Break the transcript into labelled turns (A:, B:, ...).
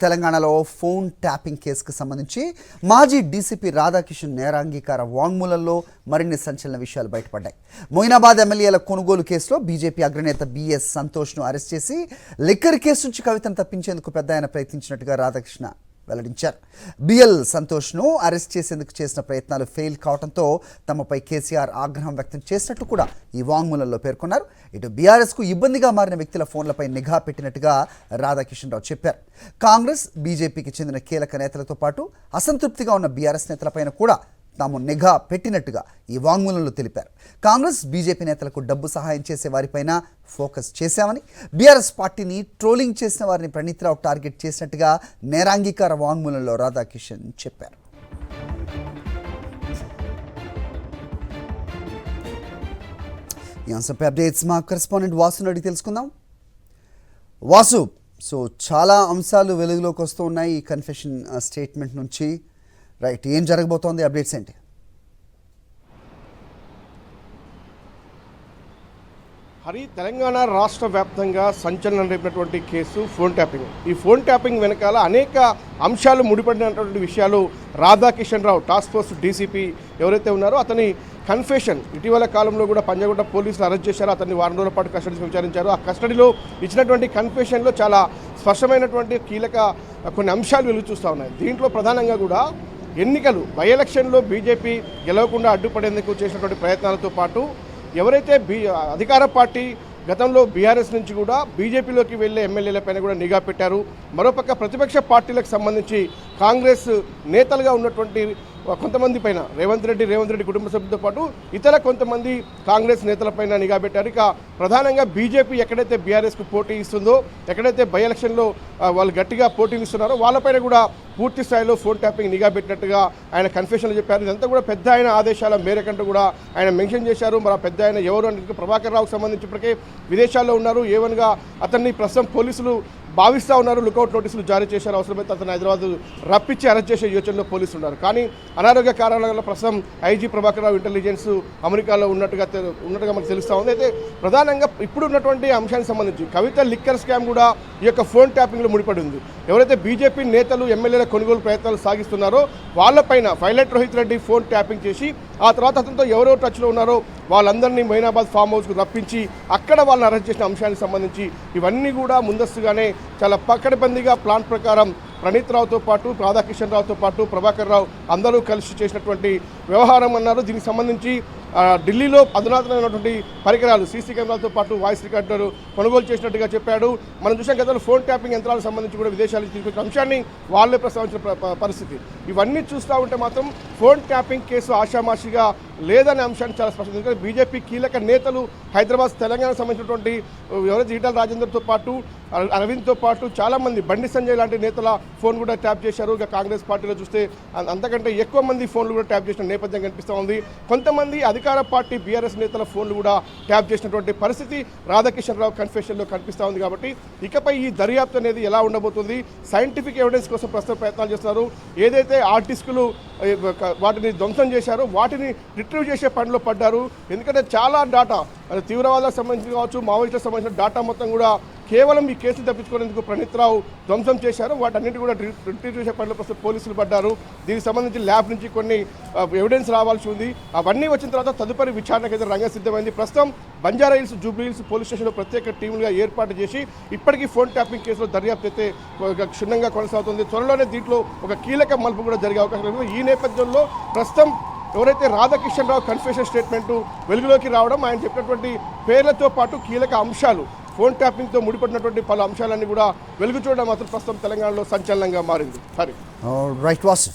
A: తెలంగాణలో phone tapping కేసుకు సంబంధించి మాజీ డీసీపీ రాధాకిషన్ నేరాంగీకార వాంగ్మూలంలో మరిన్ని సంచలన విషయాలు బయటపడ్డాయి. మొయినాబాద్ ఎమ్మెల్యేల కొనుగోలు కేసులో బీజేపీ అగ్రనేత బిఎస్ సంతోష్ను అరెస్ట్ చేసి లిక్కర్ కేసు నుంచి కవితను తప్పించేందుకు పెద్దాయన ప్రయత్నించినట్టుగా రాధాకృష్ణ వెల్లడించారు. బిఎల్ సంతోష్ను అరెస్ట్ చేసేందుకు చేసిన ప్రయత్నాలు ఫెయిల్ కావడంతో తమపై కేసీఆర్ ఆగ్రహం వ్యక్తం చేసినట్టు కూడా ఈ వాంగ్మూలంలో పేర్కొన్నారు. ఇటు బీఆర్ఎస్కు ఇబ్బందిగా మారిన వ్యక్తుల ఫోన్లపై నిఘా పెట్టినట్టుగా రాధాకిషన్ రావు చెప్పారు. కాంగ్రెస్ బీజేపీకి చెందిన కీలక నేతలతో పాటు అసంతృప్తిగా ఉన్న బీఆర్ఎస్ నేతలపైన కూడా తాము నిఘా పెట్టినట్టుగా ఈ వాంగ్మూలంలో తెలిపారు. కాంగ్రెస్ బీజేపీ నేతలకు డబ్బు సహాయం చేసే వారిపైన ఫోకస్ చేశామని, బీఆర్ఎస్ పార్టీని ట్రోలింగ్ చేసిన వారిని ప్రణీత్రావు టార్గెట్ చేసినట్టుగా నేరాంగీకార వాంగ్మూలంలో రాధాకిషన్ చెప్పారు. ఈ అంశంపై అప్డేట్స్ మా కరెస్పాండెంట్ వాసుని అడిగి తెలుసుకుందాం. వాసు, సో చాలా అంశాలు వెలుగులోకి వస్తూ ఉన్నాయి ఈ కన్ఫెషన్ స్టేట్మెంట్ నుంచి. రైట్, ఏం జరగబోతోంది, అప్డేట్స్ ఏంటి?
B: హరి, తెలంగాణ రాష్ట్ర వ్యాప్తంగా సంచలనం రేపినటువంటి కేసు ఫోన్ ట్యాపింగ్. ఈ ఫోన్ ట్యాపింగ్ వెనకాల అనేక అంశాలు ముడిపడినటువంటి విషయాలు రాధాకిషన్ రావు టాస్క్ ఫోర్స్ డీసీపీ ఎవరైతే ఉన్నారో అతని కన్ఫెషన్ ఇటీవల కాలంలో కూడా పంజాగుట్ట పోలీసులు అరెస్ట్ చేశారు. అతన్ని వారం రోజుల పాటు కస్టడీకి విచారించారు. ఆ కస్టడీలో ఇచ్చినటువంటి కన్ఫెషన్లో చాలా స్పష్టమైనటువంటి కీలక కొన్ని అంశాలు వెలుగు చూస్తూ ఉన్నాయి. దీంట్లో ప్రధానంగా కూడా ఎన్నికలు బై ఎలక్షన్లో బీజేపీ గెలవకుండా అడ్డుపడేందుకు చేసినటువంటి ప్రయత్నాలతో పాటు ఎవరైతే అధికార పార్టీ గతంలో బీఆర్ఎస్ నుంచి కూడా బీజేపీలోకి వెళ్ళే ఎమ్మెల్యేలపైన కూడా నిఘా పెట్టారు. మరోపక్క ప్రతిపక్ష పార్టీలకు సంబంధించి కాంగ్రెస్ నేతలుగా ఉన్నటువంటి కొంతమంది పైన రేవంత్ రెడ్డి కుటుంబ సభ్యులతో పాటు ఇతర కొంతమంది కాంగ్రెస్ నేతలపైన నిఘా పెట్టారు. ఇక ప్రధానంగా బీజేపీ ఎక్కడైతే బీఆర్ఎస్కు పోటీ ఇస్తుందో, ఎక్కడైతే బై ఎలక్షన్లో వాళ్ళు గట్టిగా పోటీలు ఇస్తున్నారో వాళ్ళపైన కూడా పూర్తి స్థాయిలో ఫోన్ ట్యాపింగ్ నిఘా పెట్టినట్టుగా ఆయన కన్ఫెషన్లు చెప్పారు. ఇదంతా కూడా పెద్ద ఆయన ఆదేశాల మేరకంటూ కూడా ఆయన మెన్షన్ చేశారు. మరి పెద్ద ఆయన ఎవరు అంటే ప్రభాకర్ రావుకు సంబంధించి ఇప్పటికే విదేశాల్లో ఉన్నారు. ఏవన్గా అతన్ని ప్రస్తుతం పోలీసులు భావిస్తూ ఉన్నారు. లుకౌట్ నోటీసులు జారీ చేశారు. అవసరమైతే అతను హైదరాబాద్ రప్పించి అరెస్ట్ చేసే యోచనలో పోలీసులు ఉన్నారు. కానీ అనారోగ్య కారణాల వల్ల ప్రస్తుతం ఐజీ ప్రభాకర్ రావు ఇంటెలిజెన్స్ అమెరికాలో ఉన్నట్టుగా మనకు తెలుస్తూ ఉంది. అయితే ప్రధానంగా ఇప్పుడు ఉన్నటువంటి అంశానికి సంబంధించి కవిత లిక్కర్ స్కామ్ కూడా ఈ యొక్క ఫోన్ ట్యాపింగ్లో ముడిపడి ఉంది. ఎవరైతే బీజేపీ నేతలు ఎమ్మెల్యేల కొనుగోలు ప్రయత్నాలు సాగిస్తున్నారో వాళ్ళపైన pilot Rohit Reddy phone tapping చేసి ఆ తర్వాత అతనితో ఎవరో టచ్లో ఉన్నారో వాళ్ళందరినీ మొయినాబాద్ ఫామ్ హౌస్కు రప్పించి అక్కడ వాళ్ళని అరెస్ట్ చేసిన అంశానికి సంబంధించి ఇవన్నీ కూడా ముందస్తుగానే చాలా పకడ్బందీగా ప్లాన్ ప్రకారం ప్రణీత్రావుతో పాటు రాధాకిషన్ రావుతో పాటు ప్రభాకర్ రావు అందరూ కలిసి చేసినటువంటి వ్యవహారం అన్నారు. దీనికి సంబంధించి ఢిల్లీలో అధునాతనమైనటువంటి పరికరాలు సీసీ కెమెరాలతో పాటు వాయిస్ రికార్డర్ కొనుగోలు చేసినట్టుగా చెప్పాడు. మనం చూసాం గతంలో ఫోన్ ట్యాపింగ్ యంత్రాలకు సంబంధించి కూడా విదేశాలకు తీసుకొచ్చిన అంశాన్ని వాళ్ళే ప్రస్తావించిన పరిస్థితి. ఇవన్నీ చూస్తూ ఉంటే మాత్రం ఫోన్ ట్యాపింగ్ కేసు ఆషామాషిగా లేదనే అంశాన్ని చాలా స్పష్టం. ఎందుకంటే బీజేపీ కీలక నేతలు హైదరాబాద్ తెలంగాణకు సంబంధించినటువంటి ఎవరైతే ఈటల రాజేందర్తో పాటు అరవింద్తో పాటు చాలామంది బండి సంజయ్ లాంటి నేతల ఫోన్ కూడా ట్యాప్ చేశారు. ఇక కాంగ్రెస్ పార్టీలో చూస్తే అంతకంటే ఎక్కువ మంది ఫోన్లు కూడా ట్యాప్ చేసిన నేపథ్యం కనిపిస్తూ ఉంది. కొంతమంది అధికార పార్టీ బీఆర్ఎస్ నేతల ఫోన్లు కూడా ట్యాప్ చేసినటువంటి పరిస్థితి రాధాకిషన్ రావు కన్ఫెషన్లో కనిపిస్తూ ఉంది. కాబట్టి ఇకపై ఈ దర్యాప్తు అనేది ఎలా ఉండబోతుంది, సైంటిఫిక్ ఎవిడెన్స్ కోసం ప్రస్తుతం ప్రయత్నాలు చేస్తున్నారు. ఏదైతే ఆర్టిస్టులు వాటిని ధ్వంసం చేశారో వాటిని రిట్రీవ్ చేసే పనిలో పడ్డారు. ఎందుకంటే చాలా డాటా తీవ్రవాదాలకు సంబంధించి కావచ్చు, మావోయిస్టులకు సంబంధించిన డాటా మొత్తం కూడా కేవలం ఈ కేసును తప్పించుకునేందుకు ప్రణీత్రావు ధ్వంసం చేశారు. వాటన్నిటి కూడా రిట్రీవ్ చేసే పనిలో ప్రస్తుతం పోలీసులు పడ్డారు. దీనికి సంబంధించి ల్యాబ్ నుంచి కొన్ని ఎవిడెన్స్ రావాల్సి ఉంది. అవన్నీ వచ్చిన తర్వాత తదుపరి విచారణకు అయితే రంగం సిద్ధమైంది. ప్రస్తుతం Banjara hills, Jubilee hills police స్టేషన్లో ప్రత్యేక టీములుగా ఏర్పాటు చేసి ఇప్పటికీ ఫోన్ ట్యాపింగ్ కేసులో దర్యాప్తు అయితే క్షుణ్ణంగా కొనసాగుతుంది. త్వరలోనే దీంట్లో ఒక కీలక మలుపు కూడా జరిగే అవకాశం ఉంది. ఈ నేపథ్యంలో ప్రస్తుతం ఎవరైతే రాధాకిషన్ రావు కన్ఫెషన్ స్టేట్మెంటు వెలుగులోకి రావడం, ఆయన చెప్పినటువంటి పేర్లతో పాటు కీలక అంశాలు ఫోన్ ట్యాపింగ్తో ముడిపడినటువంటి పలు అంశాలన్నీ కూడా వెలుగు చూడడం మాత్రం ప్రస్తుతం తెలంగాణలో సంచలనంగా మారింది.
A: రైట్ వాసు.